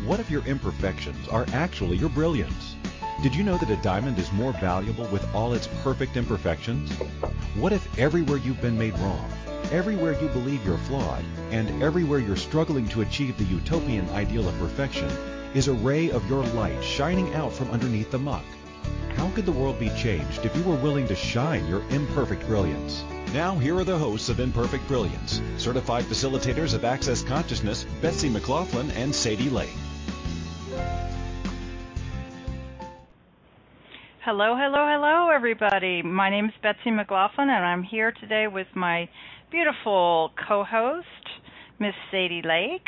What if your imperfections are actually your brilliance? Did you know that a diamond is more valuable with all its perfect imperfections? What if everywhere you've been made wrong, everywhere you believe you're flawed, and everywhere you're struggling to achieve the utopian ideal of perfection is a ray of your light shining out from underneath the muck? How could the world be changed if you were willing to shine your imperfect brilliance? Now, here are the hosts of Imperfect Brilliance, certified facilitators of Access Consciousness, Betsy McLoughlin and Sadie Lake. Hello, hello, hello, everybody. My name is Betsy McLoughlin, and I'm here today with my beautiful co-host, Miss Sadie Lake.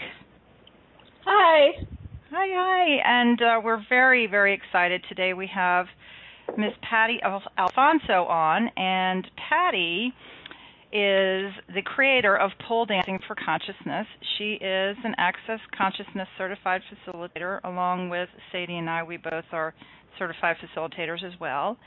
Hi. Hi, hi. And we're very, very excited. Today we have Miss Patty Alfonso on, and Patty is the creator of Pole Dancing for Consciousness. She is an Access Consciousness certified facilitator. Along with Sadie and I, we both are certified facilitators as well.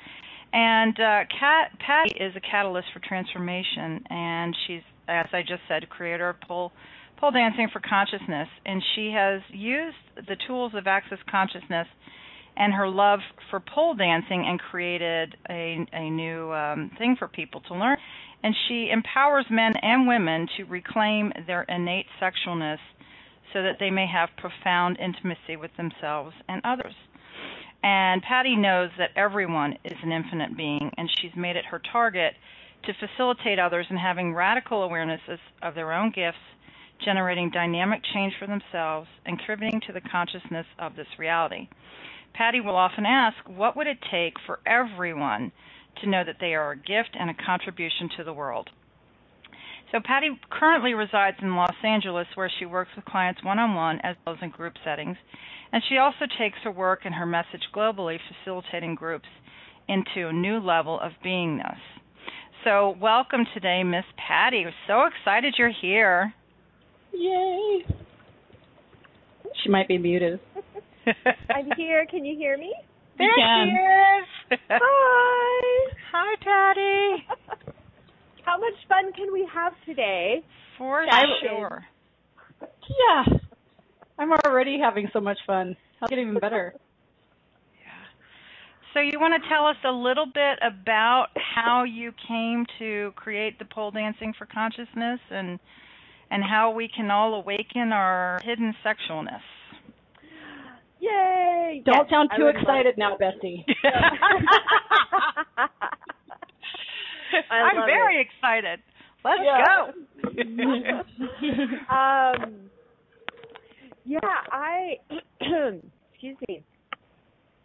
And Patty is a catalyst for transformation, and she's, as I just said, creator of Pole Dancing for Consciousness. And she has used the tools of Access Consciousness and her love for pole dancing and created a new thing for people to learn. And she empowers men and women to reclaim their innate sexualness so that they may have profound intimacy with themselves and others. And Patty knows that everyone is an infinite being, and she's made it her target to facilitate others in having radical awarenesses of their own gifts, generating dynamic change for themselves, and contributing to the consciousness of this reality. Patty will often ask, what would it take for everyone to know that they are a gift and a contribution to the world? So Patty currently resides in Los Angeles, where she works with clients one-on-one as well as in group settings. And she also takes her work and her message globally, facilitating groups into a new level of beingness. So welcome today, Miss Patty. We're so excited you're here. Yay. She might be muted. I'm here. Can you hear me? There she is. Hi. Hi, Patty. How much fun can we have today? For sure. Yeah. I'm already having so much fun. I'll get even better. So you want to tell us a little bit about how you came to create the Pole Dancing for Consciousness and how we can all awaken our hidden sexualness? Yay! Don't sound too excited now, Betsy. I'm very excited. Let's go. Excuse me.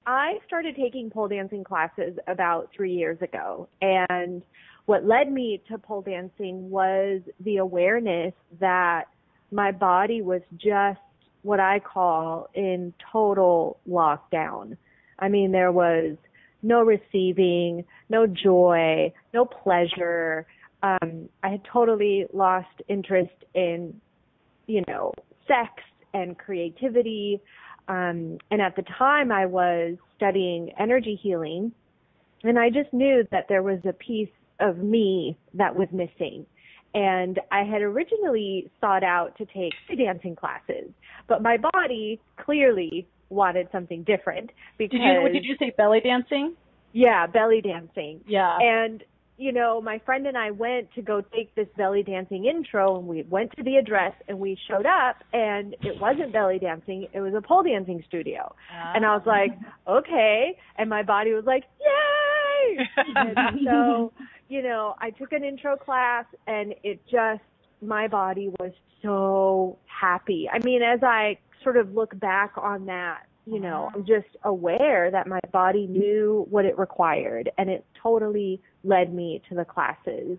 I started taking pole dancing classes about 3 years ago, and what led me to pole dancing was the awareness that my body was just what I call in total lockdown. I mean, there was no receiving, no joy, no pleasure. I had totally lost interest in, sex and creativity. And at the time I was studying energy healing, and I just knew that there was a piece of me that was missing. And I had originally sought out to take dancing classes, but my body clearly wanted something different. Because did you say belly dancing? Yeah, belly dancing. Yeah. And, my friend and I went to go take this belly dancing intro, and we went to the address, and we showed up, and it wasn't belly dancing, it was a pole dancing studio. And I was like, okay. And my body was like, yay! And so, I took an intro class, and my body was so happy. I mean, as I sort of look back on that, I'm just aware that my body knew what it required, and it totally led me to the classes.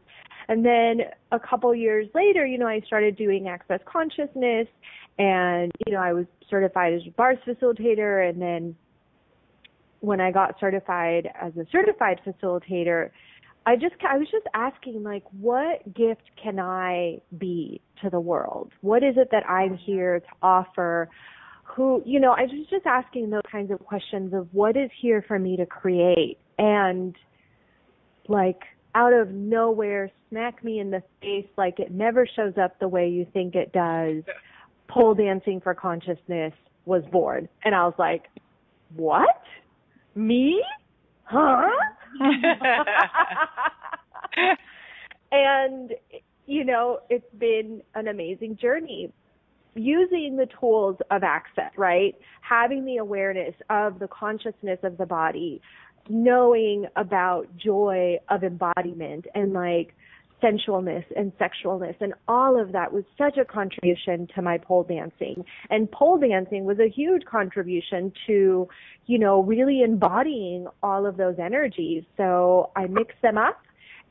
And then a couple years later, I started doing Access Consciousness, and, I was certified as a bars facilitator. And then when I got certified as a certified facilitator, I was just asking, what gift can I be to the world? What is it that I'm here to offer? I was just asking those kinds of questions of what is here for me to create. And out of nowhere, smack me in the face like it never shows up the way you think it does. Pole Dancing for Consciousness was born. And I was like, what? Me? Huh? And, you know, it's been an amazing journey. Using the tools of access, right? Having the awareness of the consciousness of the body, knowing about joy of embodiment and like sensualness and sexualness, and all of that was such a contribution to my pole dancing. And pole dancing was a huge contribution to, you know, really embodying all of those energies. So I mixed them up,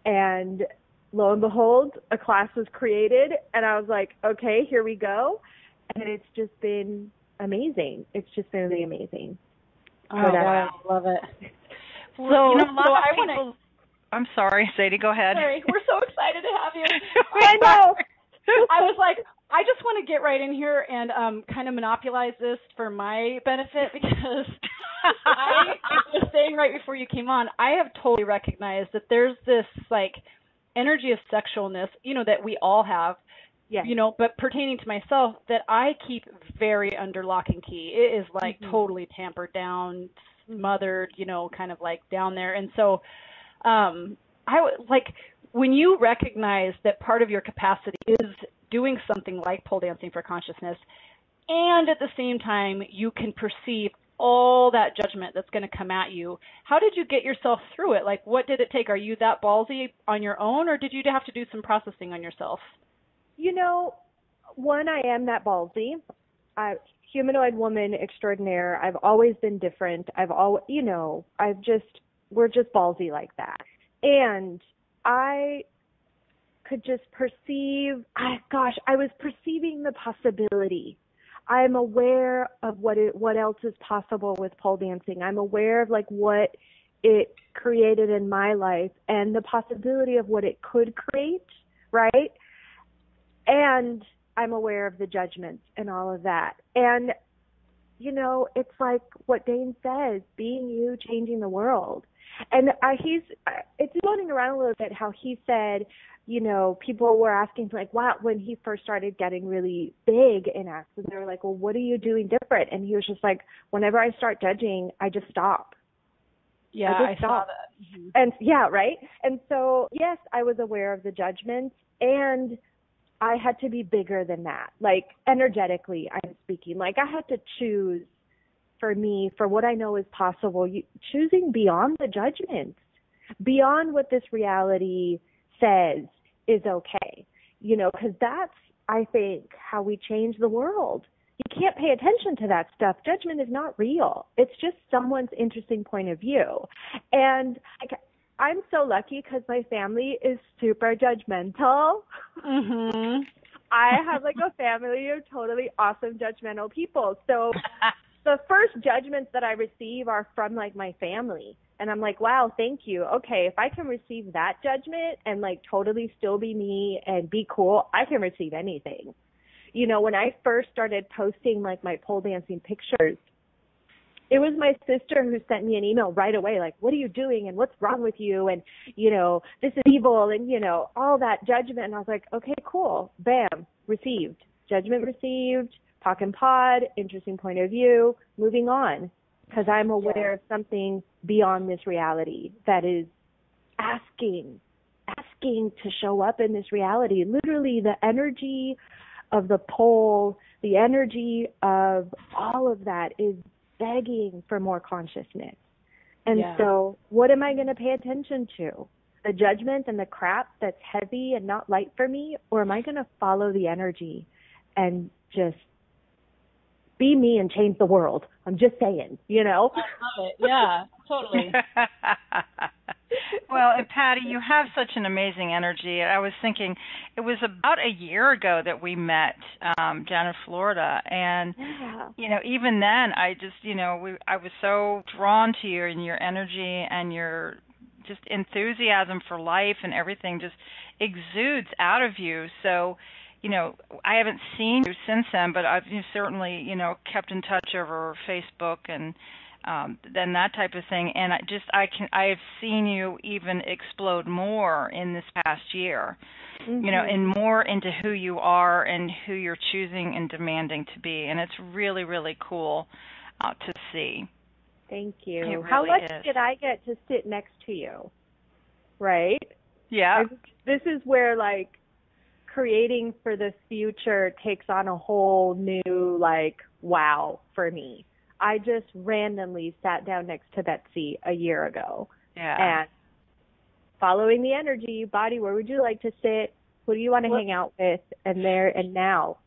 and lo and behold, a class was created, and I was like, okay, here we go. And it's just been amazing. It's just been really amazing. Oh, wow. I love it. So, you know, a lot of people... I'm sorry, Sadie, go ahead. Sorry, we're so excited to have you. I know. I was like, I just want to get right in here and kind of monopolize this for my benefit, because I was saying right before you came on, I have totally recognized that there's this like energy of sexualness, you know, that we all have, yes. you know, but pertaining to myself, that I keep very under lock and key. It is like totally tampered down, smothered, you know, kind of like down there. And so I would like, when you recognize that part of your capacity is doing something like pole dancing for consciousness, and at the same time you can perceive all that judgment that's going to come at you, how did you get yourself through it? Like, what did it take? Are you that ballsy on your own, or did you have to do some processing on yourself? You know, one, I am that ballsy. Humanoid woman extraordinaire. I've always been different. You know, we're just ballsy like that. And I could just perceive, I was perceiving the possibility. I'm aware of what else is possible with pole dancing. I'm aware of like what it created in my life and the possibility of what it could create, right? And I'm aware of the judgments and all of that. And, you know, it's like what Dane says, being you, changing the world. And it's floating around a little bit how he said, you know, people were asking, like, wow, when he first started getting really big in acts, they were like, well, what are you doing different? And he was just like, whenever I start judging, I just stop. Yeah, I saw that. Mm-hmm. And yeah, right? And so, yes, I was aware of the judgments, and I had to be bigger than that. Like, energetically, I'm speaking. Like, I had to choose for me, for what I know is possible, choosing beyond the judgments, beyond what this reality says is okay. You know, because that's, I think, how we change the world. You can't pay attention to that stuff. Judgment is not real. It's just someone's interesting point of view. And I'm so lucky because my family is super judgmental. Mm-hmm. I have like a family of totally awesome judgmental people. So the first judgments that I receive are from like my family. And I'm like, wow, thank you. Okay, if I can receive that judgment and like totally still be me and be cool, I can receive anything. You know, when I first started posting like my pole dancing pictures, it was my sister who sent me an email right away, like, what are you doing and what's wrong with you? And, you know, this is evil and, you know, all that judgment. And I was like, okay, cool. Bam, received. Judgment received, POC and pod, interesting point of view, moving on. Because I'm aware of something beyond this reality that is asking to show up in this reality. Literally the energy of the pole, the energy of all of that is begging for more consciousness. And so what am I going to pay attention to? The judgment and the crap that's heavy and not light for me? Or am I going to follow the energy and just be me and change the world? I'm just saying, you know? I love it. Yeah, totally. Well, and Patty, you have such an amazing energy. I was thinking it was about a year ago that we met down in Florida. And, you know, even then I just, you know, I was so drawn to you and your energy and your just enthusiasm for life, and everything just exudes out of you. So, you know, I haven't seen you since then, but I've certainly, you know, kept in touch over Facebook and than that type of thing. And I've seen you even explode more in this past year, and more into who you are and who you're choosing and demanding to be. And it's really, really cool to see. Thank you. It really How lucky is. did I get to sit next to you? Right? Yeah. This is where, like, creating for the future takes on a whole new, like, wow for me. I just randomly sat down next to Betsy a year ago. Yeah. And following the energy, body, where would you like to sit? Who do you want to hang out with? And there and now.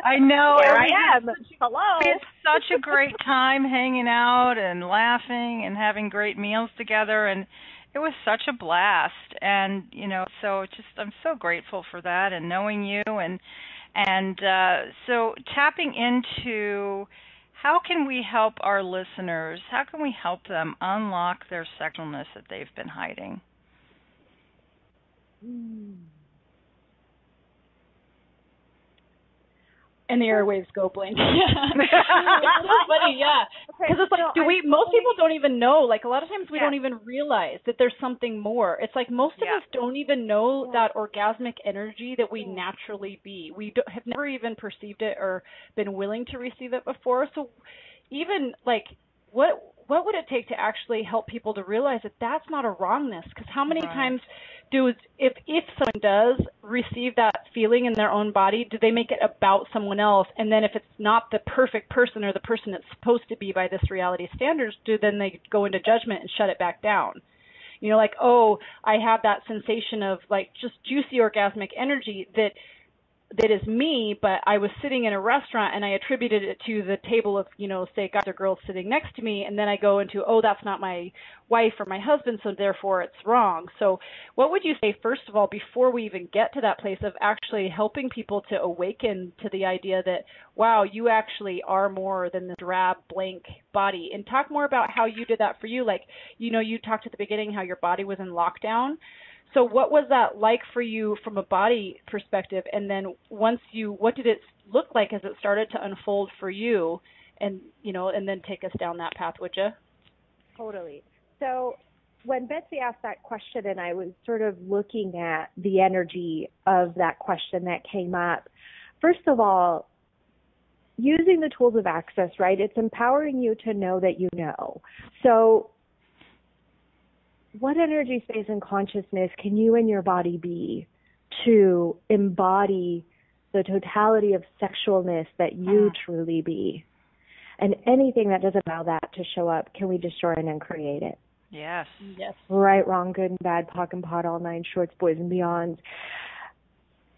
I know. Here I am. Hello. It's such a great time hanging out and laughing and having great meals together, and it was such a blast. And so I'm so grateful for that and knowing you, and so tapping into how can we help our listeners? How can we help them unlock their sexualness that they've been hiding? And the airwaves go blank. It's funny, yeah. Because it's like, most people don't even know. Like, a lot of times we don't even realize that there's something more. It's like most of us don't even know that orgasmic energy that we naturally be. We have never even perceived it or been willing to receive it before. So even, like, what would it take to actually help people to realize that that's not a wrongness? Because how many times if someone does receive that feeling in their own body, do they make it about someone else? And then if it's not the perfect person or the person it's supposed to be by this reality standards, then they go into judgment and shut it back down? Like, oh, I have that sensation of, like, just juicy orgasmic energy that is me, but I was sitting in a restaurant and I attributed it to the table of, say, guys or girls sitting next to me, and then I go into, oh, that's not my wife or my husband, so therefore it's wrong. So what would you say, first of all, before we even get to that place of actually helping people to awaken to the idea that, wow, you actually are more than the drab, blank body? And talk more about how you did that for you. Like, you talked at the beginning how your body was in lockdown. So what was that like for you from a body perspective? And then what did it look like as it started to unfold for you? And, and then take us down that path, would you? Totally. So when Betsy asked that question and I was sort of looking at the energy of that question that came up, first of all, using the tools of access, right? It's empowering you to know that you know. So what energy, space, and consciousness can you and your body be to embody the totality of sexualness that you truly be? And anything that doesn't allow that to show up, can we destroy and uncreate it? Yes. Right, wrong, good and bad, POC and POD, all nine shorts, boys and beyonds.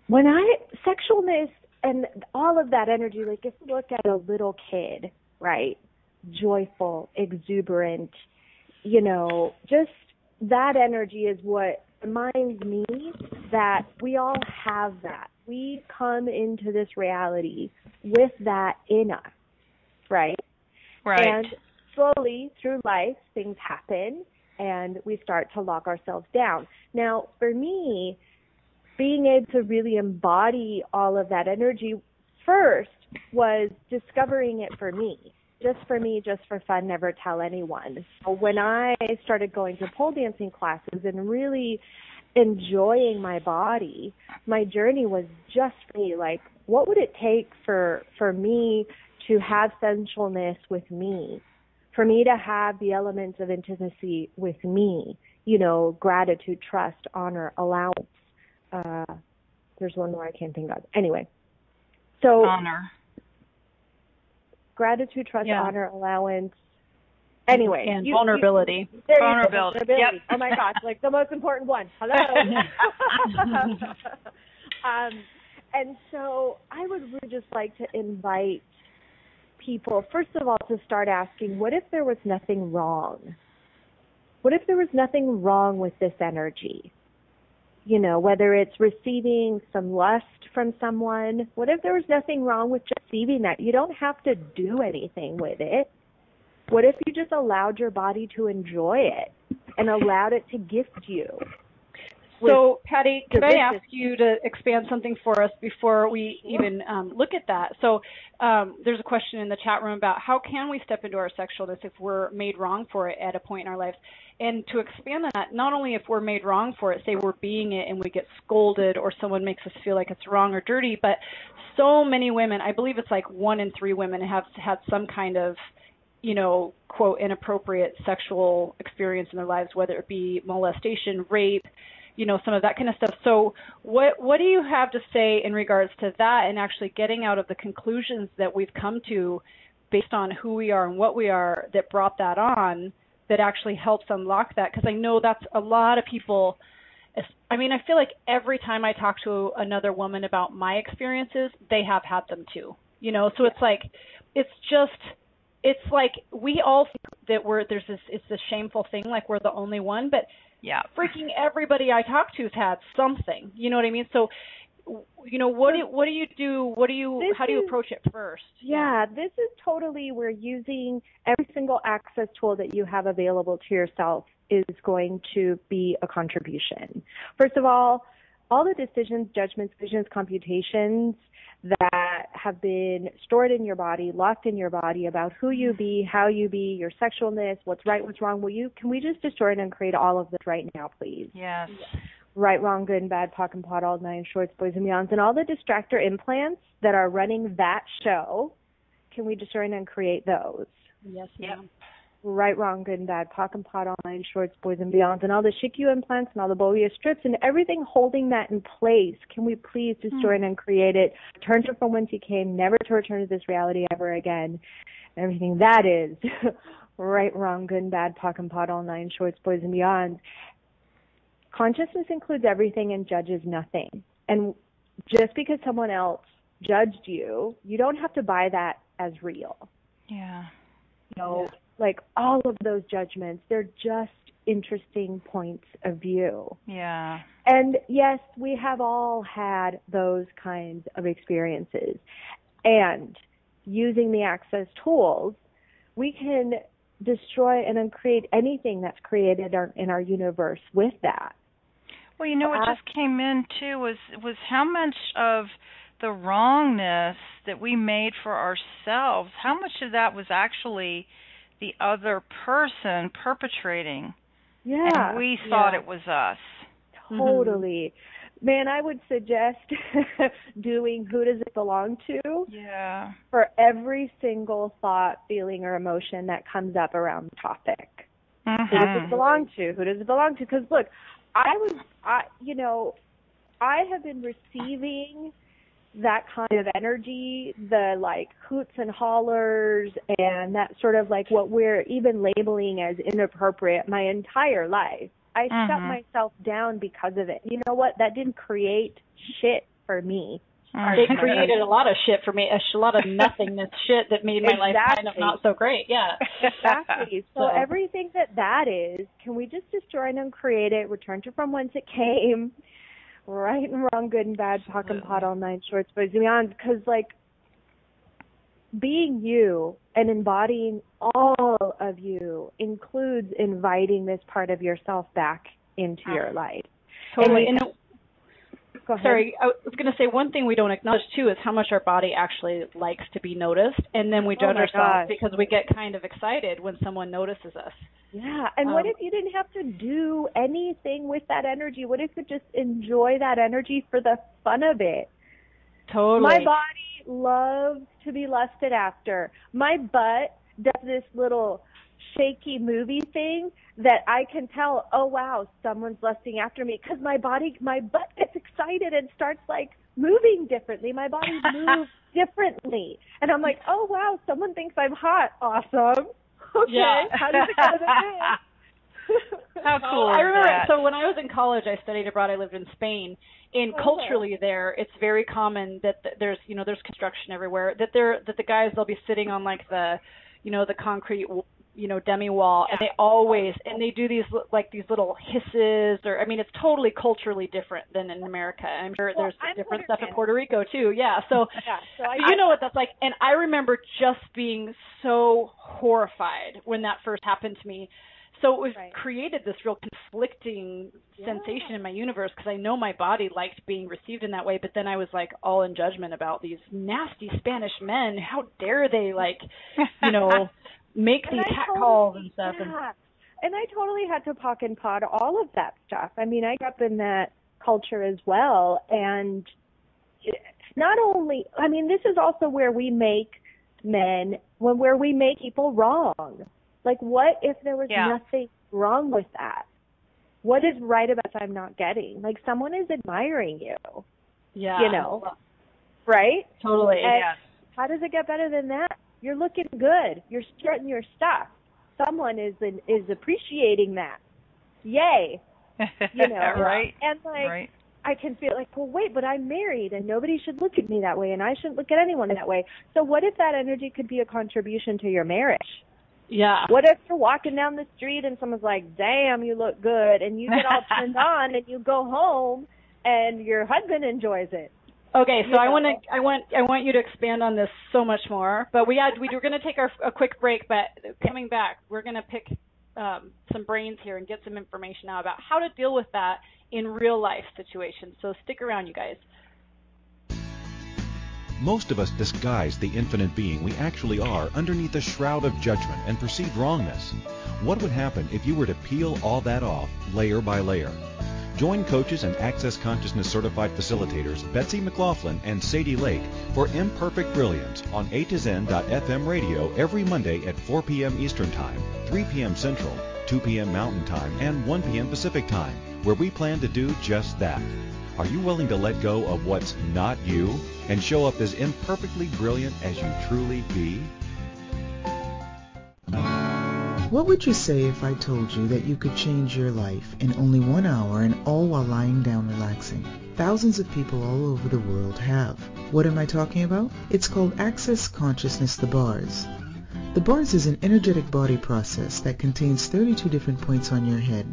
Sexualness and all of that energy, like if you look at a little kid, right, joyful, exuberant, just that energy is what reminds me that we all have that. We come into this reality with that in us, right? Right. And slowly through life, things happen, and we start to lock ourselves down. Now, for me, being able to really embody all of that energy first was discovering it for me. Just for me, just for fun, never tell anyone. So when I started going to pole dancing classes and really enjoying my body, my journey was just for me. Like, what would it take for me to have sensualness with me, for me to have the elements of intimacy with me, gratitude, trust, honor, allowance. There's one more I can't think of. Anyway, so honor. Gratitude, trust, honor, allowance. Anyway. And vulnerability. Vulnerability. Yep. Oh, my gosh, like the most important one. Hello. And so I would really just like to invite people, first of all, to start asking, what if there was nothing wrong? What if there was nothing wrong with this energy? Whether it's receiving some lust from someone, what if there was nothing wrong with just receiving that? You don't have to do anything with it. What if you just allowed your body to enjoy it and allowed it to gift you? So, Patty, could I ask you to expand something for us before we even look at that? So there's a question in the chat room about how can we step into our sexualness if we're made wrong for it at a point in our lives? And to expand on that, not only if we're made wrong for it, say we're being it and we get scolded or someone makes us feel like it's wrong or dirty, but so many women, I believe it's like 1 in 3 women have had some kind of, quote, inappropriate sexual experience in their lives, whether it be molestation, rape, some of that kind of stuff. So what do you have to say in regards to that and actually getting out of the conclusions that we've come to based on who we are and what we are that brought that on, that actually helps unlock that? Because I know that's a lot of people. I mean, I feel like every time I talk to another woman about my experiences, they have had them too. So it's like, it's like we all think that it's this shameful thing, like we're the only one, but yeah, freaking everybody I talk to has had something. You know what I mean? So, what do you do? How do you approach it first? Yeah, this is totally, we're using every single access tool that you have available to yourself is going to be a contribution. First of all the decisions, judgments, visions, computations that have been stored in your body, locked in your body about who you be, how you be, your sexualness, what's right, what's wrong. Can we just destroy it and create all of this right now, please? Yes. Right, wrong, good and bad, POC and POD, all 9 shorts, boys and beyonds, and all the distractor implants that are running that show, can we destroy and create those? Yes, ma'am. Yep. Right, wrong, good and bad, POC and POD, all 9 shorts, boys and beyonds, and all the SHICU implants and all the Bolia strips and everything holding that in place. Can we please destroy and create it, return to from whence you came, never to return to this reality ever again. And everything that is right, wrong, good and bad, POC and POD, all 9 shorts, boys and beyonds. Consciousness includes everything and judges nothing. And just because someone else judged you, you don't have to buy that as real. Yeah. Like all of those judgments, they're just interesting points of view. Yeah. And yes, we have all had those kinds of experiences. And using the access tools, we can destroy and uncreate anything that's created in our universe with that. Well, what just came in too was how much of the wrongness that we made for ourselves, how much of that was actually the other person perpetrating. Yeah. And we thought it was us. Totally. Man, I would suggest doing who does it belong to? Yeah. For every single thought, feeling, or emotion that comes up around the topic. Mm-hmm. Who does it belong to? Who does it belong to? Because look, I have been receiving that kind of energy, the like hoots and hollers and that sort of like what we're even labeling as inappropriate my entire life. I shut myself down because of it. You know what? That didn't create shit for me. It created a lot of shit for me, a lot of nothingness shit that made my life kind of not so great. Yeah. Exactly. So everything that is, can we just destroy and uncreate it, return to from whence it came, right and wrong, good and bad, POC and POD, all 9 shorts, boys and beyond? Because, like, being you and embodying all of you includes inviting this part of yourself back into your life. Totally. Sorry, I was going to say one thing we don't acknowledge, too, is how much our body actually likes to be noticed, and then we judge ourselves because we get kind of excited when someone notices us. Yeah, and what if you didn't have to do anything with that energy? What if you just enjoy that energy for the fun of it? Totally. My body loves to be lusted after. My butt does this little shaky movie thing that I can tell, oh, wow, someone's lusting after me, because my butt gets excited and starts, like, moving differently. My body moves differently. And I'm like, oh, wow, someone thinks I'm hot. Awesome. Okay, yeah. How does it go to this? How cool I remember that? So when I was in college, I studied abroad. I lived in Spain. And culturally there, it's very common that there's construction everywhere, that the guys, they'll be sitting on, like, the concrete demi wall, and they do these little hisses, or, I mean, it's totally culturally different than in America. I'm sure there's different stuff in Puerto Rico too. Yeah. So, you know what that's like. And I remember just being so horrified when that first happened to me. So it created this real conflicting sensation in my universe, because I know my body liked being received in that way, but then I was like all in judgment about these nasty Spanish men. How dare they, like, you know, make these cat calls and stuff. Yeah. And I totally had to pock and pod all of that stuff. I mean, I grew up in that culture as well. And not only, I mean, this is also where we make men, where we make people wrong. Like, what if there was nothing wrong with that? What is right about what I'm not getting? Like, someone is admiring you. Yeah. You know, right? Totally. And how does it get better than that? You're looking good. You're strutting your stuff. Someone is appreciating that. Yay. You know, right. And like, I can feel like, well, wait, but I'm married and nobody should look at me that way and I shouldn't look at anyone that way. So what if that energy could be a contribution to your marriage? Yeah. What if you're walking down the street and someone's like, damn, you look good, and you get all turned on and you go home and your husband enjoys it? Okay, so I want you to expand on this so much more. But we were going to take a quick break, but coming back, we're going to pick some brains here and get some information out about how to deal with that in real life situations. So stick around, you guys. Most of us disguise the infinite being we actually are underneath a shroud of judgment and perceived wrongness. What would happen if you were to peel all that off layer by layer? Join coaches and Access Consciousness certified facilitators Betsy McLoughlin and Sadie Lake for Imperfect Brilliance on A2Zen.FM radio every Monday at 4 p.m. Eastern Time, 3 p.m. Central, 2 p.m. Mountain Time, and 1 p.m. Pacific Time, where we plan to do just that. Are you willing to let go of what's not you and show up as imperfectly brilliant as you truly be? What would you say if I told you that you could change your life in only 1 hour and all while lying down relaxing? Thousands of people all over the world have. What am I talking about? It's called Access Consciousness, the bars. The bars is an energetic body process that contains 32 different points on your head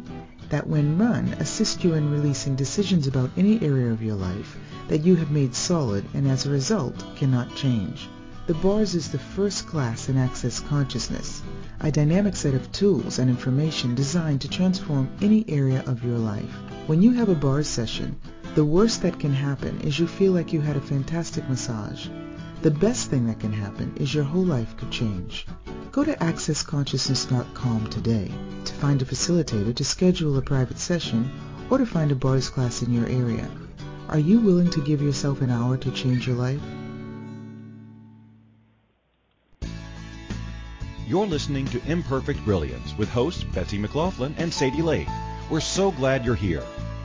that, when run, assist you in releasing decisions about any area of your life that you have made solid and as a result cannot change. The bars is the first class in Access Consciousness, a dynamic set of tools and information designed to transform any area of your life. When you have a bars session, the worst that can happen is you feel like you had a fantastic massage. The best thing that can happen is your whole life could change. Go to accessconsciousness.com today to find a facilitator to schedule a private session or to find a bars class in your area. Are you willing to give yourself an hour to change your life? You're listening to Imperfect Brilliance with hosts Betsy McLoughlin and Sadie Lake. We're so glad you're here.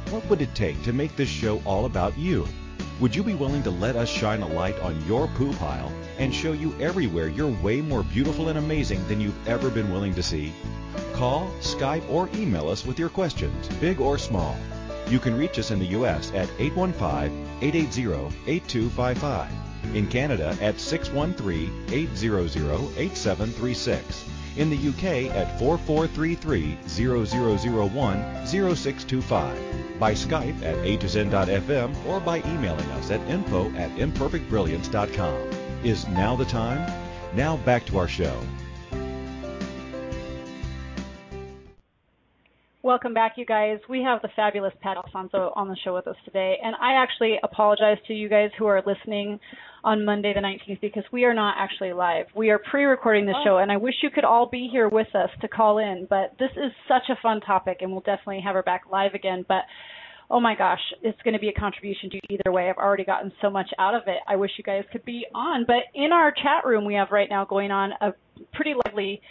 What would it take to make this show all about you? Would you be willing to let us shine a light on your poo pile and show you everywhere you're way more beautiful and amazing than you've ever been willing to see? Call, Skype, or email us with your questions, big or small. You can reach us in the U.S. at 815-880-8255. In Canada at 613-800-8736. In the UK at 4433-0001-0625. By Skype at A2Zen.FM or by emailing us at info@imperfectbrilliance.com. Is now the time? Now back to our show. Welcome back, you guys. We have the fabulous Pat Alfonso on the show with us today, and I actually apologize to you guys who are listening on Monday the 19th because we are not actually live. We are pre-recording the show, and I wish you could all be here with us to call in, but this is such a fun topic, and we'll definitely have her back live again, but oh my gosh, it's going to be a contribution to you either way. I've already gotten so much out of it. I wish you guys could be on, but in our chat room we have right now going on a pretty lively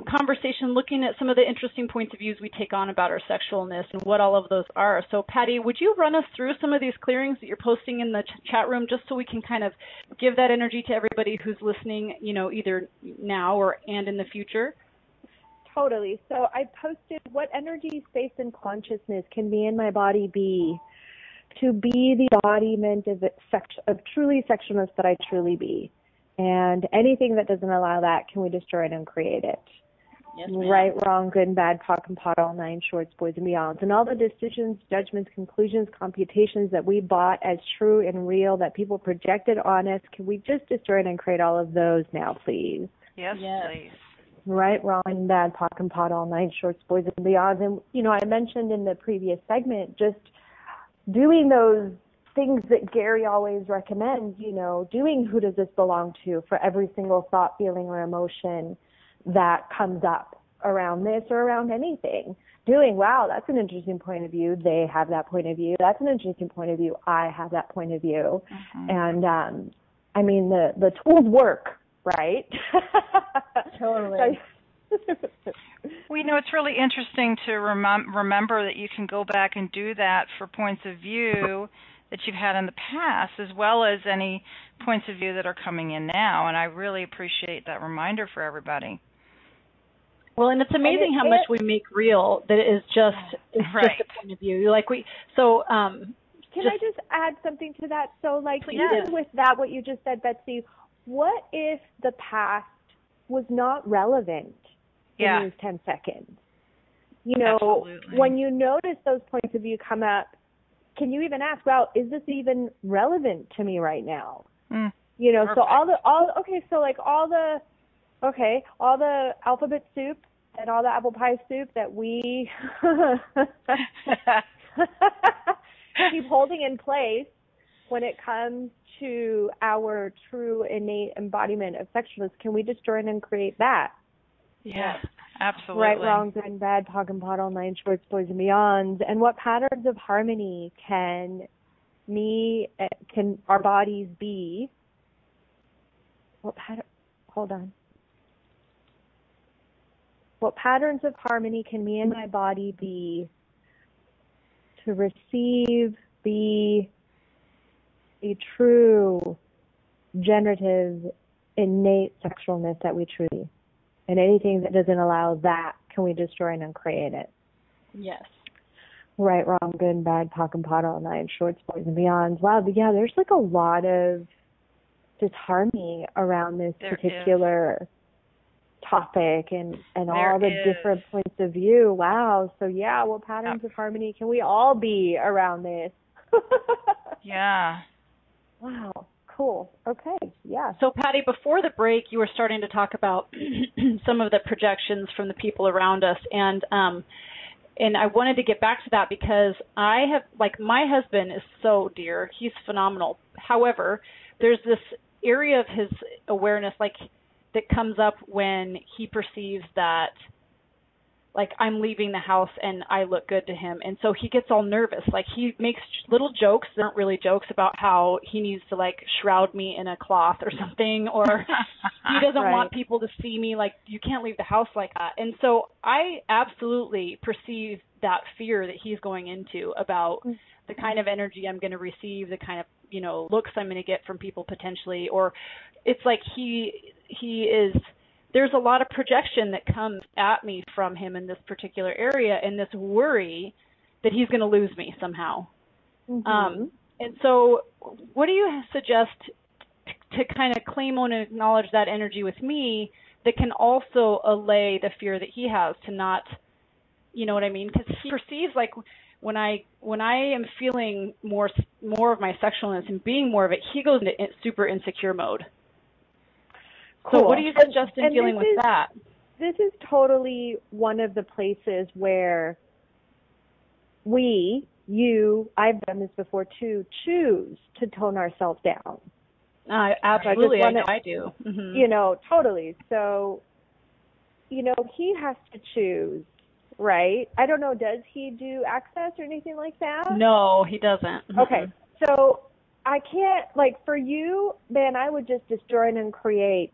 conversation looking at some of the interesting points of views we take on about our sexualness and what all of those are. So, Patty, would you run us through some of these clearings that you're posting in the chat room just so we can kind of give that energy to everybody who's listening, you know, either now and in the future? Totally. So I posted what energy, space, and consciousness can be in my body be to be the embodiment of truly sexualness that I truly be. And anything that doesn't allow that, can we destroy it and create it? Yes, right, wrong, good and bad, POC and POD, all nine shorts, boys and beyonds. And all the decisions, judgments, conclusions, computations that we bought as true and real that people projected on us, can we just destroy it and create all of those now, please? Yes, please. Right, wrong, and bad, POC and POD, all nine shorts, boys and beyonds. And, you know, I mentioned in the previous segment just doing those things that Gary always recommends, you know, doing who does this belong to for every single thought, feeling, or emotion that comes up around this or around anything. Doing, wow, that's an interesting point of view. They have that point of view. That's an interesting point of view. I have that point of view. And, I mean, the tools work, right? Totally. We know it's really interesting to remember that you can go back and do that for points of view that you've had in the past, as well as any points of view that are coming in now. And I really appreciate that reminder for everybody. Well, and it's amazing how much we make real that it is just just a point of view. Like can I just add something to that? So, like, even with that, what you just said, Betsy, what if the past was not relevant in these 10 seconds? You know, absolutely. When you notice those points of view come up, can you even ask, well, is this even relevant to me right now? You know, perfect. So all the alphabet soup and all the apple pie soup that we keep holding in place when it comes to our true innate embodiment of sexualness, can we destroy and create that? Yes, absolutely. Right, wrong, good and bad, POC and POD, all nine shorts, boys and beyonds. And what patterns of harmony can our bodies be? What patterns of harmony can me and my body be to receive the true, generative, innate sexualness that we truly, and anything that doesn't allow that, can we destroy and uncreate it? Yes. Right, wrong, good and bad, POC and POD, all nine shorts, boys and beyonds. Wow, but yeah, there's like a lot of disharmony around this particular topic and all the different points of view. Wow. So yeah, what patterns of harmony can we all be around this? Yeah. Wow. Cool. Okay. Yeah. So Patty, before the break, you were starting to talk about some of the projections from the people around us, and I wanted to get back to that because I have, like, my husband is so dear. He's phenomenal. However, there's this area of his awareness, like, that comes up when he perceives that, like, I'm leaving the house and I look good to him. And so he gets all nervous. Like, he makes little jokes that aren't really jokes about how he needs to, like, shroud me in a cloth or something, or he doesn't want people to see me, like, you can't leave the house like that. And so I absolutely perceive that fear that he's going into about the kind of energy I'm going to receive, the kind of, you know, looks I'm going to get from people potentially, or it's like he is, there's a lot of projection that comes at me from him in this particular area, and this worry that he's going to lose me somehow. And so what do you suggest to kind of claim on and acknowledge that energy with me that can also allay the fear that he has to not, you know what I mean? Because he perceives, like, when I am feeling more of my sexualness and being more of it, he goes into super insecure mode. Cool. So what do you suggest in dealing with that? This is totally one of the places where I've done this before too, choose to tone ourselves down. Absolutely, I do. You know, totally. So, you know, he has to choose, right? I don't know, does he do access or anything like that? No, he doesn't. Okay, so I can't, like, for you, then I would just destroy and create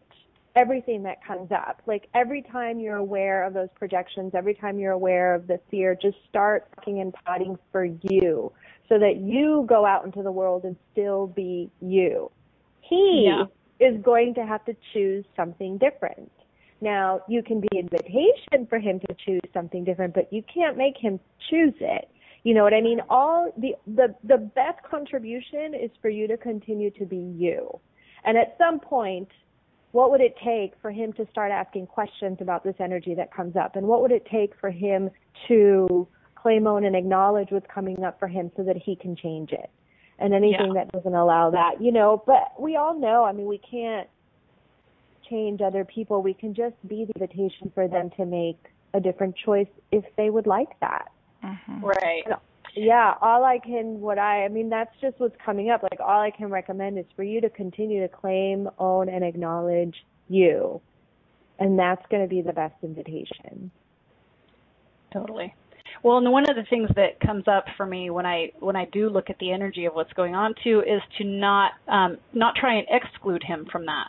everything that comes up. Like, every time you're aware of those projections, every time you're aware of the fear, just start talking and potting for you so that you go out into the world and still be you. He is going to have to choose something different. Now, you can be an invitation for him to choose something different, but you can't make him choose it. You know what I mean? All the best contribution is for you to continue to be you. And at some point, what would it take for him to start asking questions about this energy that comes up? And what would it take for him to claim, own, and acknowledge what's coming up for him so that he can change it? And anything that doesn't allow that, you know. But we all know, I mean, we can't change other people. We can just be the invitation for them to make a different choice if they would like that. Mm-hmm. Right. Yeah, that's just what's coming up. Like, all I can recommend is for you to continue to claim, own, and acknowledge you. And that's going to be the best invitation. Totally. Well, and one of the things that comes up for me when I do look at the energy of what's going on too is to not try and exclude him from that.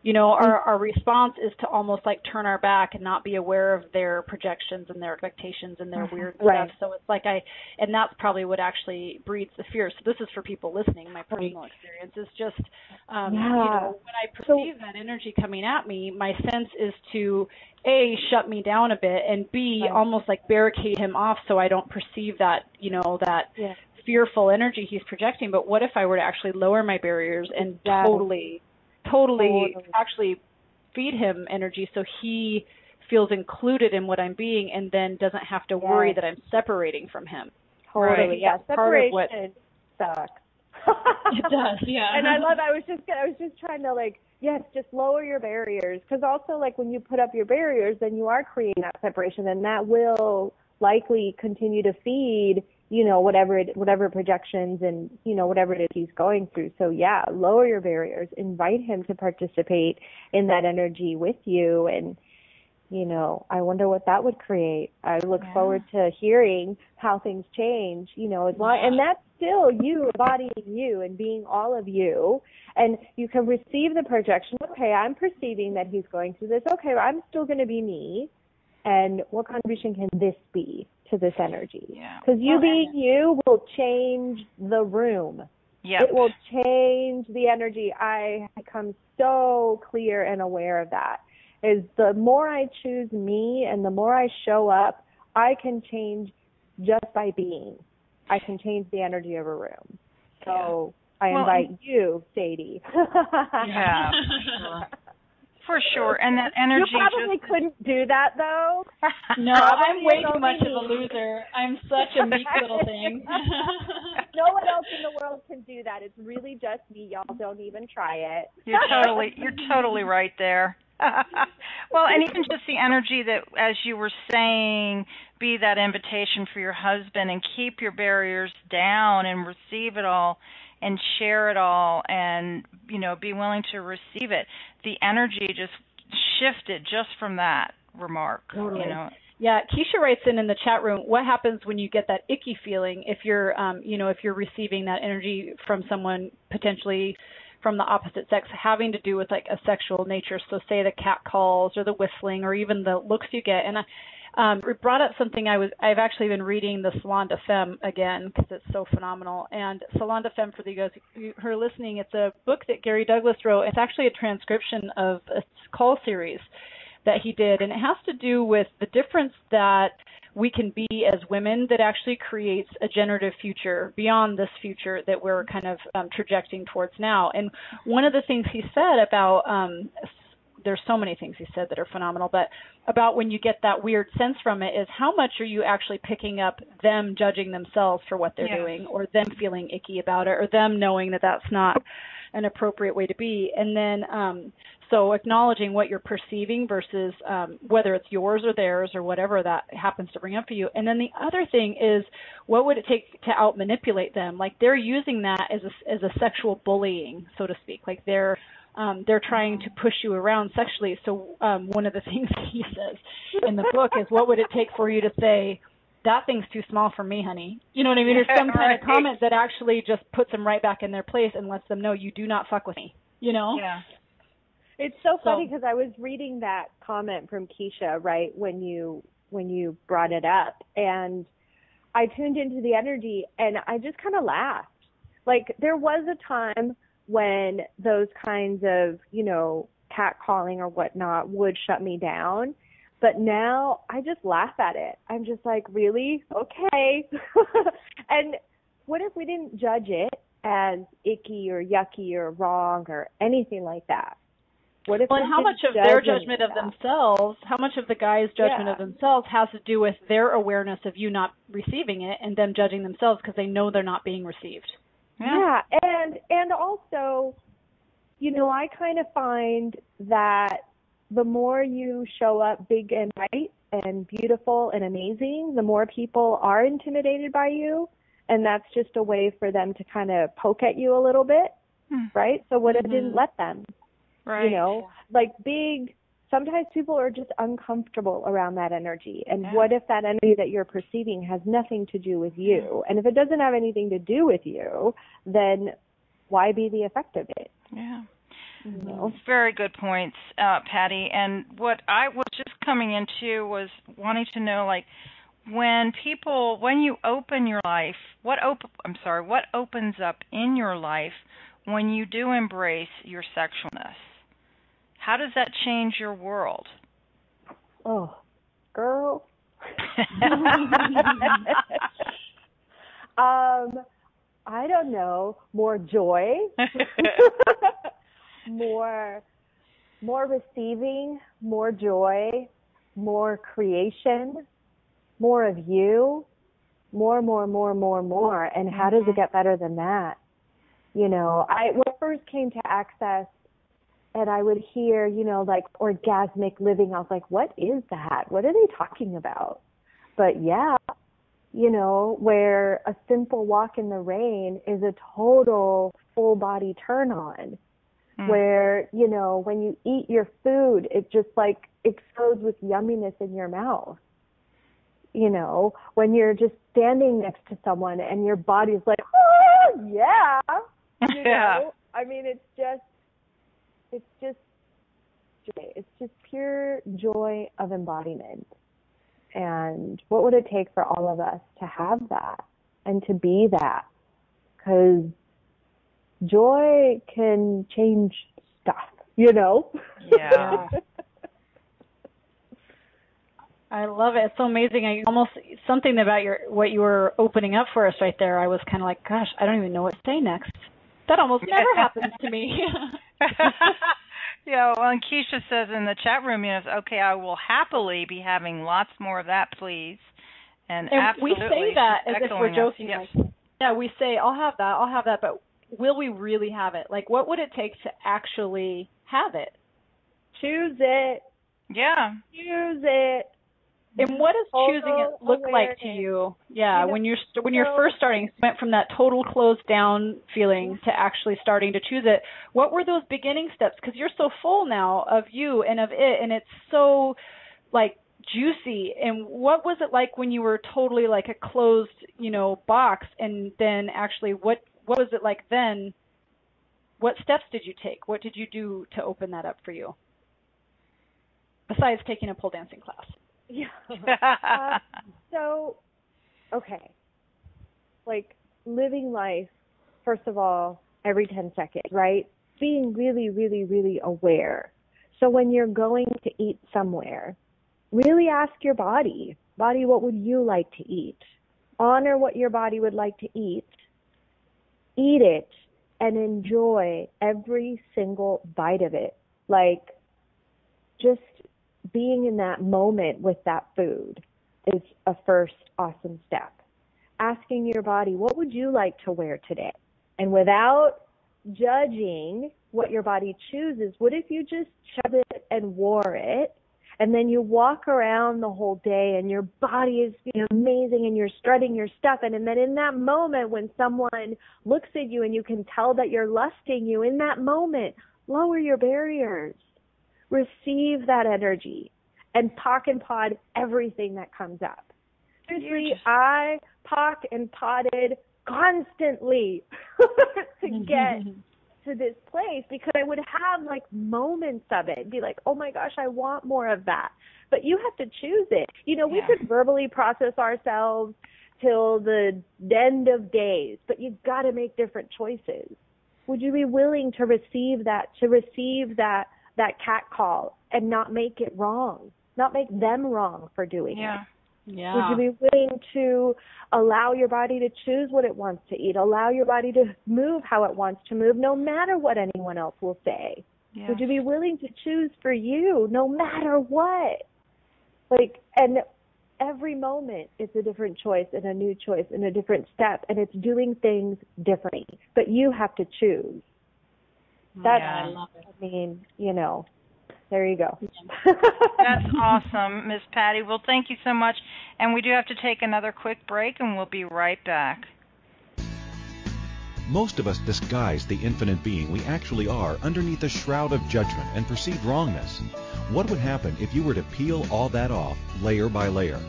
You know, our response is to almost like turn our back and not be aware of their projections and their expectations and their weird stuff. So it's like and that's probably what actually breeds the fear. So this is for people listening. My personal experience is just, you know, when I perceive that energy coming at me, my sense is to A, shut me down a bit, and B, almost like barricade him off so I don't perceive that, you know, that fearful energy he's projecting. But what if I were to actually lower my barriers and totally actually feed him energy so he feels included in what I'm being and then doesn't have to worry that I'm separating from him. Totally. Yeah, separation sucks. It does, yeah. And I was just trying to just lower your barriers, because also when you put up your barriers, then you are creating that separation, and that will likely continue to feed whatever projections and, whatever it is he's going through. So yeah, lower your barriers, invite him to participate in that energy with you. And, I wonder what that would create. I look forward to hearing how things change, and that's still you embodying you and being all of you. And you can receive the projection. Okay, I'm perceiving that he's going through this. Okay, I'm still going to be me. And what contribution can this be to this energy? Because you being you will change the room. Yep. It will change the energy. I become so clear and aware of that. Is the more I choose me and the more I show up, I can change just by being. I can change the energy of a room. So I invite you, Sadie. Yeah. For sure. And that energy. You probably couldn't do that, though. No, I'm way too much of a loser. I'm such a meek little thing. No one else in the world can do that. It's really just me. Y'all don't even try it. You're totally right there. Well, and even just the energy that, as you were saying, be that invitation for your husband and keep your barriers down and receive it all and share it all and, be willing to receive it. The energy just shifted just from that remark. Totally. Yeah, Keisha writes in the chat room, what happens when you get that icky feeling if you're, if you're receiving that energy from someone potentially from the opposite sex having to do with a sexual nature? So say the cat calls or the whistling or even the looks you get. And it brought up something I've actually been reading the Salon de Femme again because it's so phenomenal. And Salon de Femme, for you guys who are listening, it's a book that Gary Douglas wrote. It's actually a transcription of a call series that he did, and it has to do with the difference that we can be as women that actually creates a generative future beyond this future that we're kind of trajecting towards now. And one of the things he said about there's so many things he said that are phenomenal, but about when you get that weird sense from it is how much are you actually picking up them judging themselves for what they're doing, or them feeling icky about it, or them knowing that that's not an appropriate way to be. And then so acknowledging what you're perceiving versus whether it's yours or theirs or whatever that happens to bring up for you. And then the other thing is, what would it take to out-manipulate them? Like they're using that as a sexual bullying, so to speak. Like they're trying to push you around sexually. So one of the things he says in the book is, what would it take for you to say, that thing's too small for me, honey? You know what I mean? Or some kind of comment that actually just puts them right back in their place and lets them know you do not fuck with me, Yeah. It's so funny because I was reading that comment from Keisha, right, when you brought it up, and I tuned into the energy and I just kind of laughed. Like there was a time when those kinds of, catcalling or whatnot would shut me down. But now I just laugh at it. I'm just like, really? Okay. And what if we didn't judge it as icky or yucky or wrong or anything like that? What if and how much of their judgment of themselves, how much of the guy's judgment of themselves has to do with their awareness of you not receiving it and them judging themselves because they know they're not being received? Yeah, and also, I kind of find that the more you show up big and bright and beautiful and amazing, the more people are intimidated by you. And that's just a way for them to kind of poke at you a little bit, right? So what if I didn't let them? Right. Sometimes people are just uncomfortable around that energy. And what if that energy that you're perceiving has nothing to do with you? And if it doesn't have anything to do with you, then why be the effect of it? Yeah. Very good points, Patty. And what I was just coming into was wanting to know, like, when you open your life, what opens up in your life when you do embrace your sexualness? How does that change your world? Oh, girl. I don't know. More joy. more receiving, more joy, more creation, more of you, more. And how does it get better than that? When I first came to Access, and I would hear, like orgasmic living, I was like, what is that? What are they talking about? But yeah, where a simple walk in the rain is a total full body turn on. Where, when you eat your food, it just like explodes with yumminess in your mouth. When you're just standing next to someone and your body's like, oh, yeah. I mean, it's just joy. It's just pure joy of embodiment. And what would it take for all of us to have that and to be that? Because joy can change stuff, Yeah. I love it. It's so amazing. Something about what you were opening up for us right there. I was kind of like, gosh, I don't even know what to say next. That almost never happens to me. And Keisha says in the chat room, okay, I will happily be having lots more of that, please. And absolutely, we say that as if we're joking. Yes. We say, I'll have that, but will we really have it? Like, what would it take to actually have it? Choose it. Yeah. Choose it. And what does choosing it look like to you? Yeah, when you're first starting, went from that total closed down feeling to actually starting to choose it. What were those beginning steps? Because you're so full now of you and of it, and it's so like juicy. And what was it like when you were totally like a closed, box? And then actually, what was it like then? What steps did you take? What did you do to open that up for you? Besides taking a pole dancing class. Yeah. Okay. Like living life, first of all, every 10 seconds, right? Being really, really, really aware. So when you're going to eat somewhere, really ask your body, what would you like to eat? Honor what your body would like to eat. Eat it and enjoy every single bite of it. Like just being in that moment with that food is a first awesome step. Asking your body, what would you like to wear today? And without judging what your body chooses, what if you just shoved it and wore it, and then you walk around the whole day and your body is amazing and you're strutting your stuff, and then in that moment when someone looks at you and you can tell that you're lusting you, in that moment, lower your barriers. Receive that energy and pock and pod everything that comes up. Seriously, I pock and podded constantly to get to this place because I would have like moments of it and be like, oh my gosh, I want more of that. But you have to choose it. We could verbally process ourselves till the end of days, but you've got to make different choices. Would you be willing to receive that cat call and not make it wrong, not make them wrong for doing it? Yeah. Would you be willing to allow your body to choose what it wants to eat, allow your body to move how it wants to move, no matter what anyone else will say? Yeah. Would you be willing to choose for you, no matter what? And every moment it's a different choice and a new choice and a different step, and it's doing things differently. But you have to choose. That's, Yeah. I love it. I mean, you know, there you go. That's awesome, Miss Patty. Well, thank you so much. And we do have to take another quick break, and we'll be right back. Most of us disguise the infinite being we actually are underneath a shroud of judgment and perceived wrongness. What would happen if you were to peel all that off layer by layer?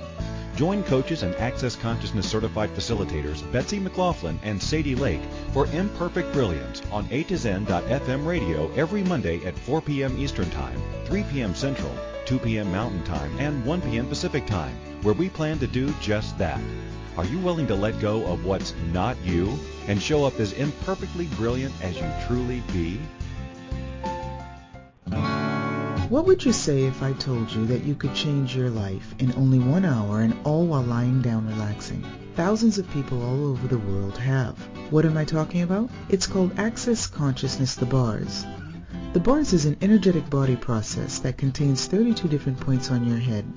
Join coaches and Access Consciousness certified facilitators Betsy McLoughlin and Sadie Lake for Imperfect Brilliance on A to Zen.fm radio every Monday at 4 p.m. Eastern Time, 3 p.m. Central, 2 p.m. Mountain Time, and 1 p.m. Pacific Time, where we plan to do just that. Are you willing to let go of what's not you and show up as imperfectly brilliant as you truly be? What would you say if I told you that you could change your life in only 1 hour and all while lying down relaxing? Thousands of people all over the world have. What am I talking about? It's called Access Consciousness, the bars. The bars is an energetic body process that contains 32 different points on your head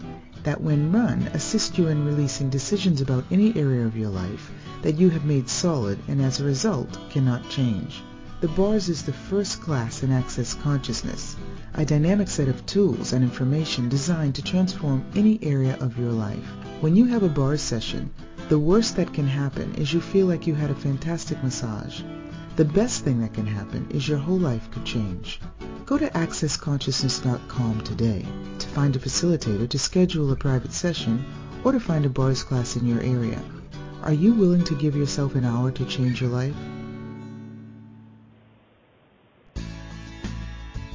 that, when run, assist you in releasing decisions about any area of your life that you have made solid and as a result cannot change. The bars is the first class in Access Consciousness, a dynamic set of tools and information designed to transform any area of your life. When you have a bars session, the worst that can happen is you feel like you had a fantastic massage. The best thing that can happen is your whole life could change. Go to accessconsciousness.com today to find a facilitator to schedule a private session or to find a bars class in your area. Are you willing to give yourself an hour to change your life?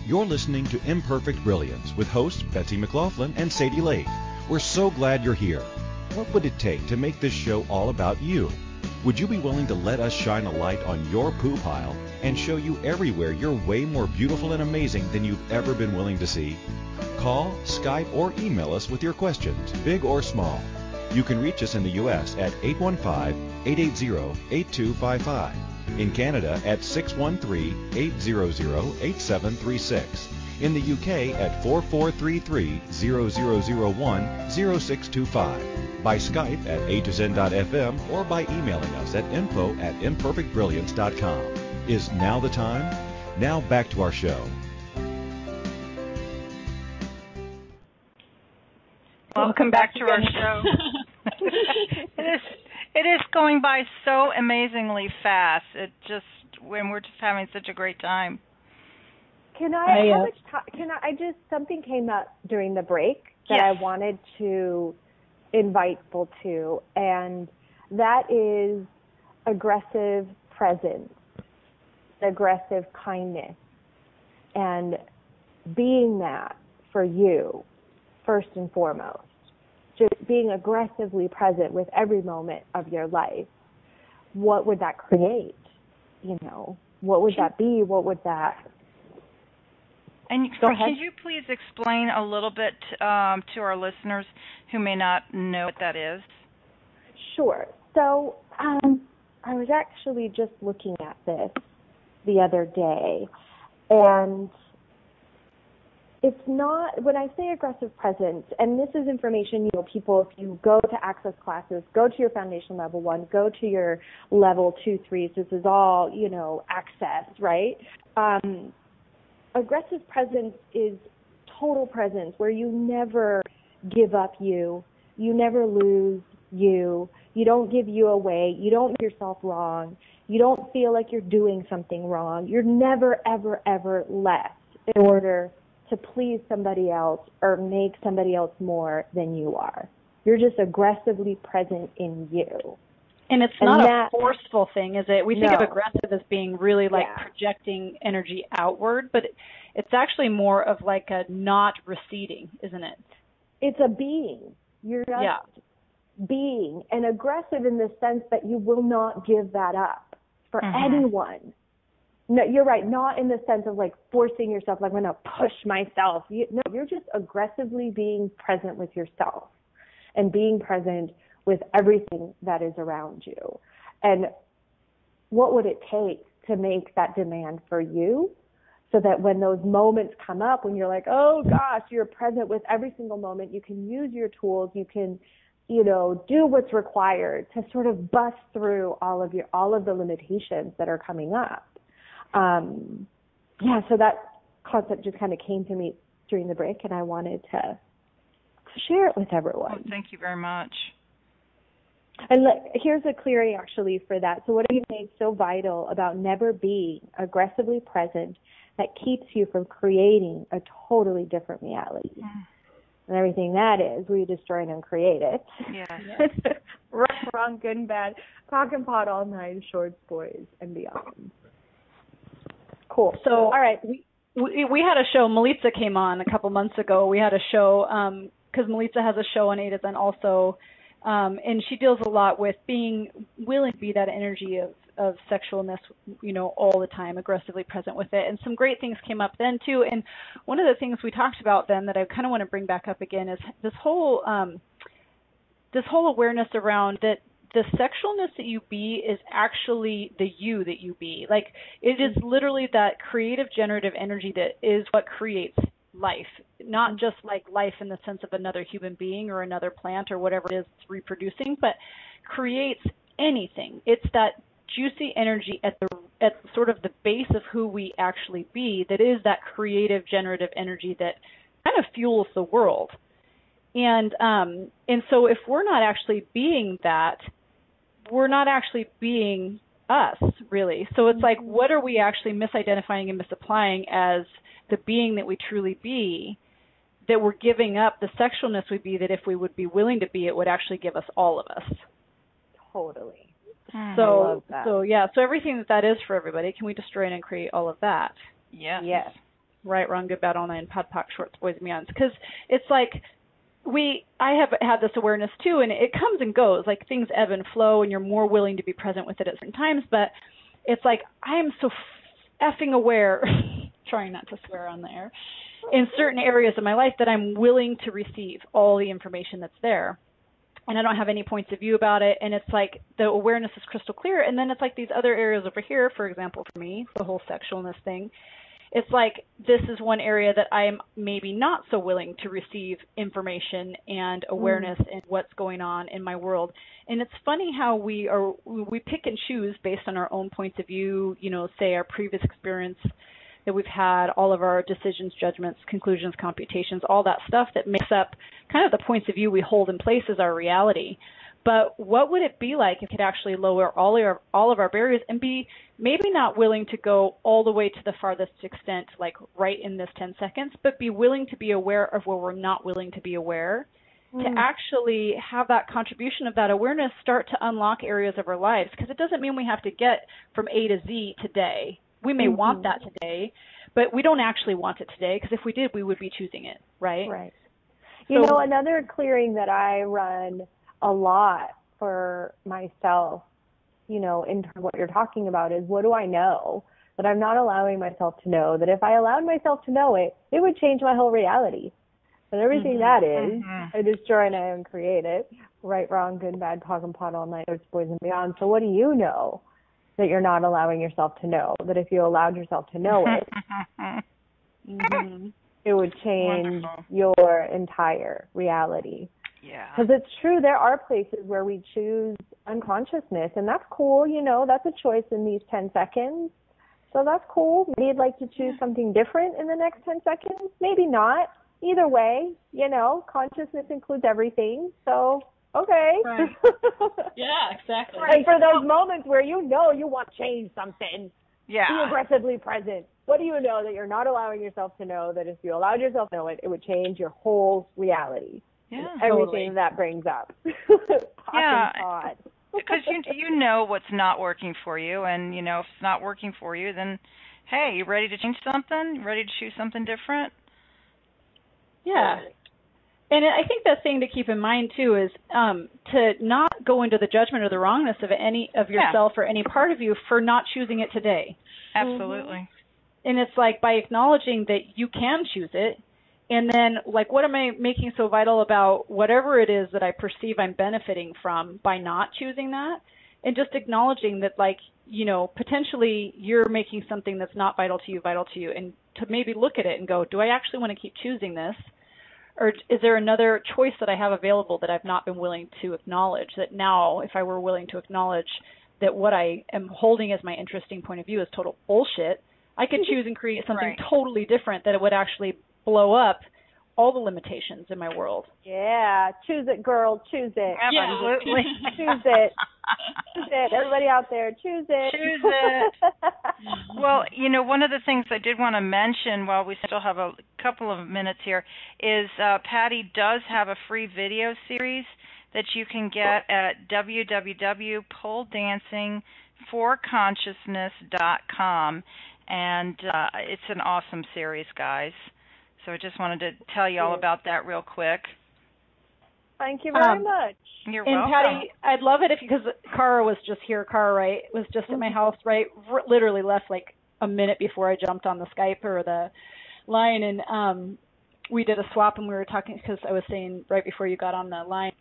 You're listening to Imperfect Brilliance with hosts Betsy McLoughlin and Sadie Lake. We're so glad you're here. What would it take to make this show all about you? Would you be willing to let us shine a light on your poo pile and show you everywhere you're way more beautiful and amazing than you've ever been willing to see? Call, Skype, or email us with your questions, big or small. You can reach us in the U.S. at 815-880-8255. In Canada at 613-800-8736. In the UK at 4433-0001-0625. By Skype at a2zen.fm or by emailing us at info@imperfectbrilliance.com. Is now the time? Now back to our show. Welcome back to our show. It is going by so amazingly fast. When we're just having such a great time. Something came up during the break that I wanted to invite people to, and that is aggressive presence, aggressive kindness, and being that for you, first and foremost. Just being aggressively present with every moment of your life. What would that create? You know, what would that be? What would that... And can you please explain a little bit to our listeners who may not know what that is? Sure. So I was actually just looking at this the other day, and it's not, when I say aggressive presence, and this is information, people, if you go to access classes, go to your foundation level 1, go to your level 2, 3, this is all, access, right? Aggressive presence is total presence where you never give up you never lose you don't give you away, you don't make yourself wrong, you don't feel like you're doing something wrong, you're never, ever, ever less in order to please somebody else or make somebody else more than you are. You're just aggressively present in you. And it's not a forceful thing, is it? We think of aggressive as being really like projecting energy outward, but it's actually more of like a not receding, isn't it? It's a being. You're just being, and aggressive in the sense that you will not give that up for anyone. No, you're right. Not in the sense of like forcing yourself, like I'm going to push myself. You're just aggressively being present with yourself and being present with everything that is around you. And what would it take to make that demand for you so that when those moments come up, when you're like, oh gosh, you're present with every single moment, you can use your tools, you can, do what's required to sort of bust through all of the limitations that are coming up. yeah, so that concept just kind of came to me during the break, and I wanted to share it with everyone. Oh, thank you very much. And here's a clearing actually for that. So what have you made so vital about never being aggressively present that keeps you from creating a totally different reality? And everything that is, we destroy and uncreate it. Yes. Right, wrong, good and bad, cock and pot, all nine, shorts, boys, and beyond. Cool. So, all right. We had a show, Melitza came on a couple months ago. We had a show, because Melitza has a show on A to Zen also, and she deals a lot with being willing to be that energy of sexualness, all the time, aggressively present with it. And some great things came up then too. And one of the things we talked about then that I kind of want to bring back up again is this whole awareness around that the sexualness that you be is actually the you that you be. Like, it is literally that creative, generative energy that is what creates life, not just like life in the sense of another human being or another plant or whatever it is reproducing, but creates anything. It's that juicy energy at sort of the base of who we actually be that is that creative, generative energy that kind of fuels the world. And so if we're not actually being that, we're not actually being us, really. So it's like, what are we actually misidentifying and misapplying as the being that we truly be, that we're giving up the sexualness we be, that if we would be willing to be, it would actually give us all of us. Totally. So, I love that. So everything that is for everybody, can we destroy and create all of that? Yes. Yes. Right, wrong, good, bad, all nine, pod, poc, shorts, boys, and beyonds. Because it's like, I have had this awareness too, and it comes and goes. Like, things ebb and flow, and you're more willing to be present with it at certain times. But it's like, I am so effing aware, trying not to swear on the air, in certain areas of my life that I'm willing to receive all the information that's there. And I don't have any points of view about it. And it's like the awareness is crystal clear. And then it's like these other areas over here, for example, for me, the whole sexualness thing. It's like, this is one area that I am maybe not so willing to receive information and awareness in what's going on in my world. And it's funny how we pick and choose based on our own points of view, say our previous experience that we've had, all of our decisions, judgments, conclusions, computations, all that stuff that makes up kind of the points of view we hold in place as our reality. But what would it be like if we could actually lower all of our barriers and be maybe not willing to go all the way to the farthest extent, like right in this 10 seconds, but be willing to be aware of where we're not willing to be aware, to actually have that contribution of that awareness start to unlock areas of our lives. Because it doesn't mean we have to get from A to Z today. We may want that today, but we don't actually want it today, because if we did, we would be choosing it, right? Right. So, another clearing that I run a lot for myself, in terms of what you're talking about, is what do I know that I'm not allowing myself to know, that if I allowed myself to know it, it would change my whole reality. And everything that is, I destroy and I uncreate it. Right, wrong, good, bad, cock and pot, all night, boys and beyond. So what do you know that you're not allowing yourself to know, that if you allowed yourself to know it, it would change your entire reality? Yeah. Because it's true, there are places where we choose unconsciousness, and that's cool, that's a choice in these 10 seconds. So that's cool. Maybe you'd like to choose something different in the next 10 seconds. Maybe not. Either way, consciousness includes everything. So, okay. Right. Yeah, exactly. And for those moments where you want to change something, be aggressively present. What do you know that you're not allowing yourself to know, that if you allowed yourself to know it, it would change your whole reality? Yeah, everything that brings up. Because you know what's not working for you, and if it's not working for you, then hey, you ready to change something? You ready to choose something different? Yeah. And I think the thing to keep in mind too is to not go into the judgment or the wrongness of any of yourself or any part of you for not choosing it today. Absolutely. And it's like, by acknowledging that you can choose it. And then, like, what am I making so vital about whatever it is that I perceive I'm benefiting from by not choosing that? And just acknowledging that, like, potentially you're making something that's not vital to you, and to maybe look at it and go, do I actually want to keep choosing this? Or is there another choice that I have available that I've not been willing to acknowledge, that now, if I were willing to acknowledge that what I am holding as my interesting point of view is total bullshit, I could choose and create something totally different that it would actually blow up all the limitations in my world. Yeah, choose it, girl, choose it. Absolutely. Choose it. Choose it. Everybody out there, choose it. Choose it. Well, one of the things I did want to mention while we still have a couple of minutes here is Patty does have a free video series that you can get at www.poledancingforconsciousness.com, and it's an awesome series, guys. So I just wanted to tell you all about that real quick. Thank you very much. You're and welcome. Patty, I'd love it because Cara was just here. Cara, right, was just at my house, right? Literally left like a minute before I jumped on the Skype or the line, and we did a swap, and we were talking because I was saying right before you got on the line,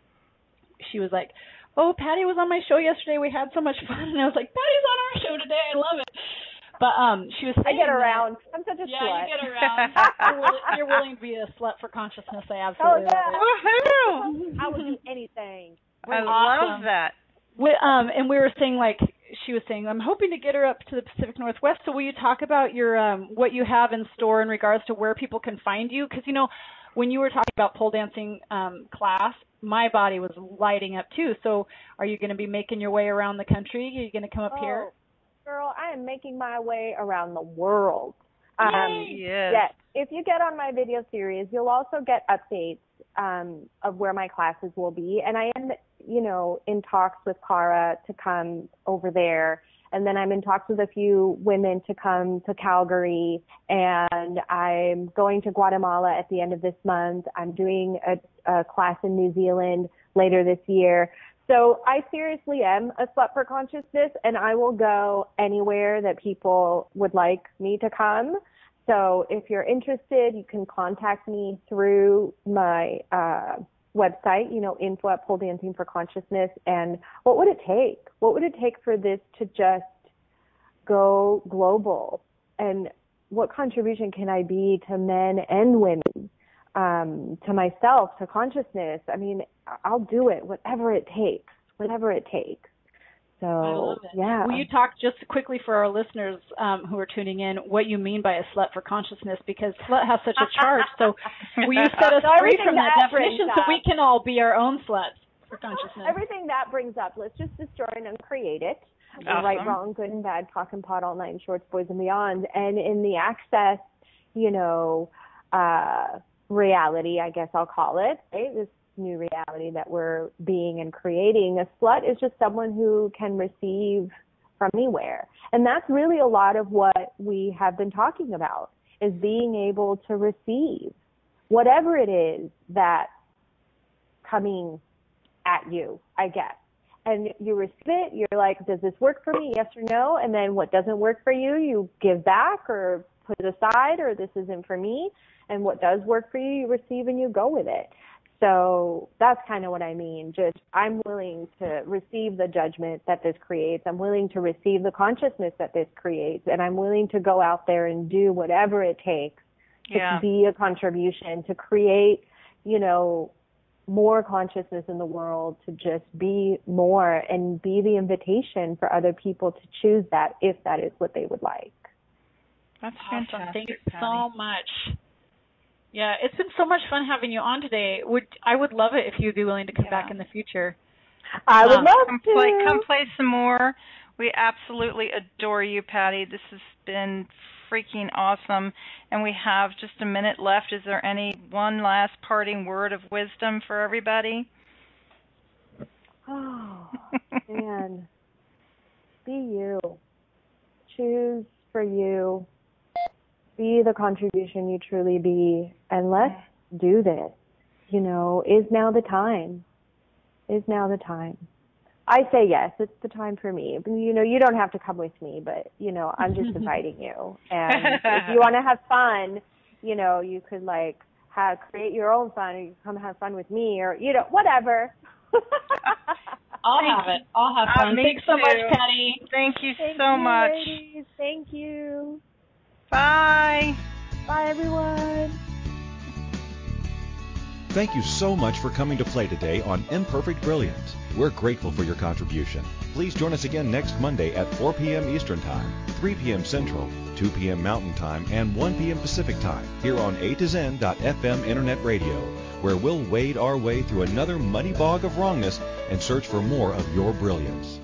she was like, "Oh, Patty was on my show yesterday. We had so much fun," and I was like, "Patty's on our show today. I love it." But she was saying I get around. I'm such a slut. Yeah, you get around. You're willing to be a slut for consciousness. I absolutely love it. Woohoo! I would do anything. I love that. And we were saying, like, she was saying, I'm hoping to get her up to the Pacific Northwest. So will you talk about your what you have in store in regards to where people can find you? Because, when you were talking about pole dancing class, my body was lighting up too. So are you going to be making your way around the country? Are you going to come up here? Girl, I am making my way around the world. Yes. If you get on my video series, you'll also get updates of where my classes will be. And I am, in talks with Cara to come over there. And then I'm in talks with a few women to come to Calgary. And I'm going to Guatemala at the end of this month. I'm doing a class in New Zealand later this year. So I seriously am a slut for consciousness, and I will go anywhere that people would like me to come. So if you're interested, you can contact me through my website, info@poledancingforconsciousness. And what would it take? What would it take for this to just go global? And what contribution can I be to men and women? To myself, to consciousness. I mean, I'll do it, whatever it takes. So, I love it. Yeah. Will you talk just quickly for our listeners who are tuning in what you mean by a slut for consciousness? Because slut has such a charge. So will you set us free from that definition so we can all be our own sluts for consciousness? Everything that brings up, let's just destroy and uncreate it. Awesome. Right, wrong, good and bad, talk and pot, all nine shorts, boys and beyond. And in the access, reality, I guess I'll call it, right? This new reality that we're being and creating. A slut is just someone who can receive from anywhere. And that's really a lot of what we have been talking about, is being able to receive whatever it is that's coming at you, I guess. And you receive it, you're like, does this work for me? Yes or no? And then what doesn't work for you, you give back or put it aside, or this isn't for me. And what does work for you, you receive and you go with it. So that's kind of what I mean. Just I'm willing to receive the judgment that this creates. I'm willing to receive the consciousness that this creates. And I'm willing to go out there and do whatever it takes to be a contribution, to create, more consciousness in the world, to just be more and be the invitation for other people to choose that if that is what they would like. That's awesome. fantastic. Thank you so much. Yeah, it's been so much fun having you on today. I would love it if you'd be willing to come back in the future. I would love to. Come play some more. We absolutely adore you, Patty. This has been freaking awesome. And we have just a minute left. Is there any one last parting word of wisdom for everybody? Oh, man. Be you. Choose for you. Be the contribution you truly be, and let's do this. Is now the time. Is now the time. I say yes, it's the time for me. You don't have to come with me, but, I'm just inviting you. And if you want to have fun, you could, create your own fun, or you can come have fun with me, or, whatever. I'll have it. I'll have fun. Thanks so much, Patty. Thank you so much. Ladies. Thank you. Bye. Bye, everyone. Thank you so much for coming to play today on Imperfect Brilliance. We're grateful for your contribution. Please join us again next Monday at 4 p.m. Eastern Time, 3 p.m. Central, 2 p.m. Mountain Time and 1 p.m. Pacific Time here on A to Zen.fm Internet Radio, where we'll wade our way through another muddy bog of wrongness and search for more of your brilliance.